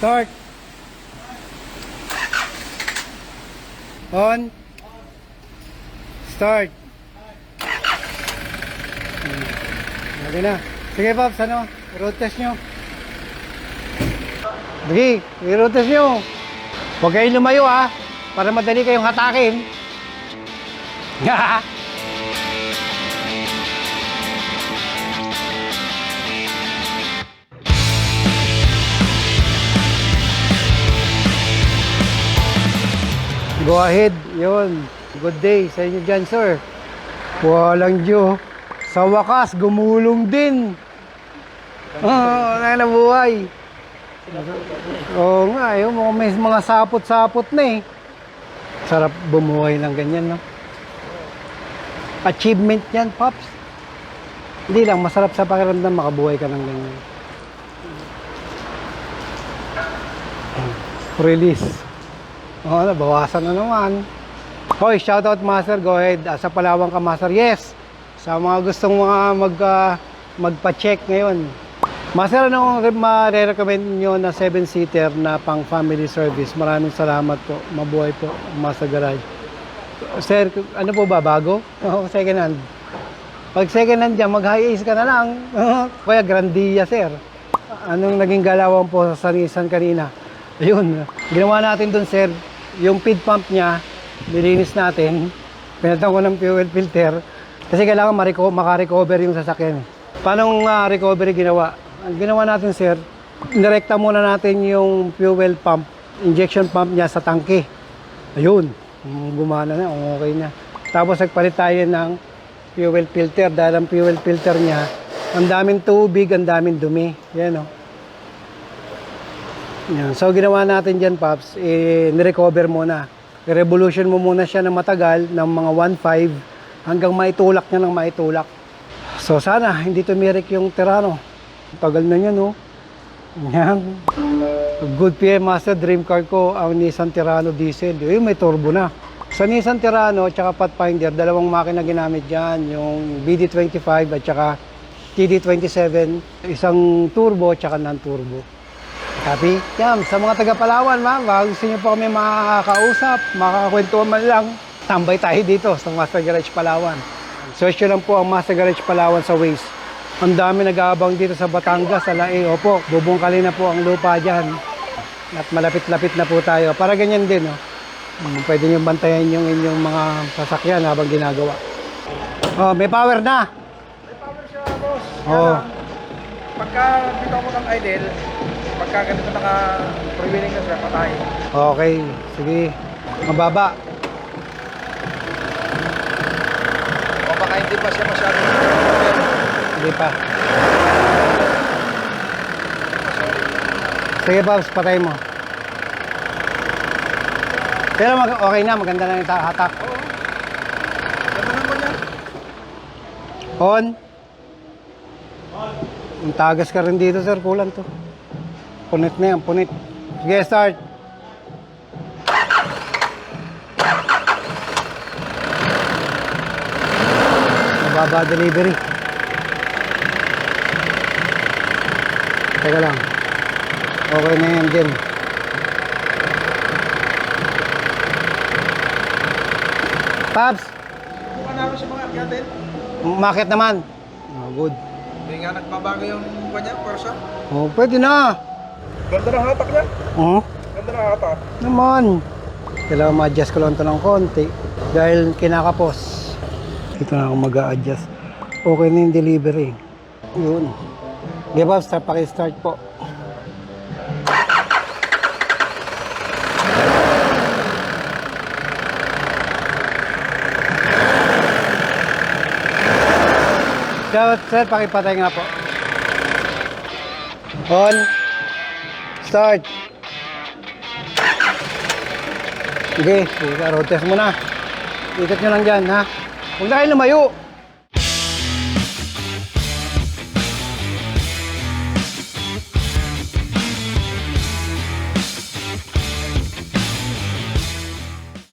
Start. On. Start. Okay na. Sige Pops, ano? Road test nyo. Sige, i-road test nyo. Huwag kayong lumayo ha, para madali kayong hatakin. Go ahead, yun. Good day sa inyo dyan, sir. Walang Diyo. Sa wakas, gumulong din. Nabuhay. Oo nga, yun. May mga sapot-sapot na eh. Sarap bumuhay ng ganyan, no? Achievement yan, Pops. Hindi lang, masarap sa pakiramdam makabuhay ka ng ganyan. Release. Oo, nabawasan na naman. Hoy, shoutout Master, go ahead. Sa Palawan ka, Master. Yes! Sa mga gustong magpa-check ngayon. Master, anong ma-recommend nyo na 7-seater na pang family service? Maraming salamat po. Mabuhay po, Master Garage. Sir, ano po ba? Bago? Oo, second hand. Pag second hand dyan, mag-high ace ka na lang. Kaya Grandia, sir. Anong naging galawan po sa Nissan kanina? Ayun, ginawa natin dun, sir. Yung feed pump niya, nilinis natin. Pinatang ko ng fuel filter. Kasi kailangan makarecover yung sasakyan. Paano recovery ginawa? Ang ginawa natin, sir, nirekta muna natin yung fuel pump, injection pump niya sa tangke. Ayun, gumana na, okay na. Tapos nagpalit tayo ng fuel filter. Dahil ang fuel filter niya, ang daming tubig, ang daming dumi. Yan, o. Yan. So ginawa natin dyan, Pops, nirecover muna. I-revolution mo muna siya ng matagal, ng mga 1.5 hanggang maitulak niya ng maitulak. So sana hindi tumirik yung Terrano. Tagal na yan, no? Yan. Good PM Master, dream car ko ang Nissan Terrano diesel. Yung may turbo na. Sa Nissan Terrano at saka Pathfinder, dalawang makina ginamit dyan. Yung BD25 at saka TD27. Isang turbo at saka non-turbo. Happy? Yan, sa mga taga-Palawan, ma'am, gusto nyo po kami makakausap, makakakwentuhan man lang, tambay tayo dito sa Master Garage Palawan. Search lang po ang Master Garage Palawan sa Waze. Ang dami nag-aabang dito sa Batangas, sa Lae. Opo, bubungkalin na po ang lupa dyan. At malapit-lapit na po tayo. Para ganyan din, oh. Pwede nyo bantayan yung inyong mga sasakyan habang ginagawa. Oh, may power na. May power siya, boss. Oh. Pagka bitaw mo ng idle, pagka ganito naka-prevailing na siya, patay. Okay, sige. Mababa. O baka hindi pa siya masyado. Hindi pa. Sige, Pops, patay mo. Pero okay na, maganda na yung hatak. Oo. Ganda naman yan. On. Ang tagas ka rin dito, sir. Kulang to. Punit na yan, punit. Sige, start. Mababa delivery. Teka lang. Okay na yan din. Pops, Mukha na ako sa mga akyatin. market naman. Oh, good. Hindi nga nagbabago yung kanya, pwersa. Oh, pwede na. Ganda ng hatak niya. Oh, Ganda ng hatak. naman. Kailangan ma-adjust ko lang ito ng konti. Dahil kinakapos. Dito na ako mag-a-adjust. Okay na yung delivery. Yun. Give up, paki-start po. Sir, pakipatay nga po. On. Start. Sige, road test muna. Ikot nyo lang dyan, ha? Huwag na kayo lumayo.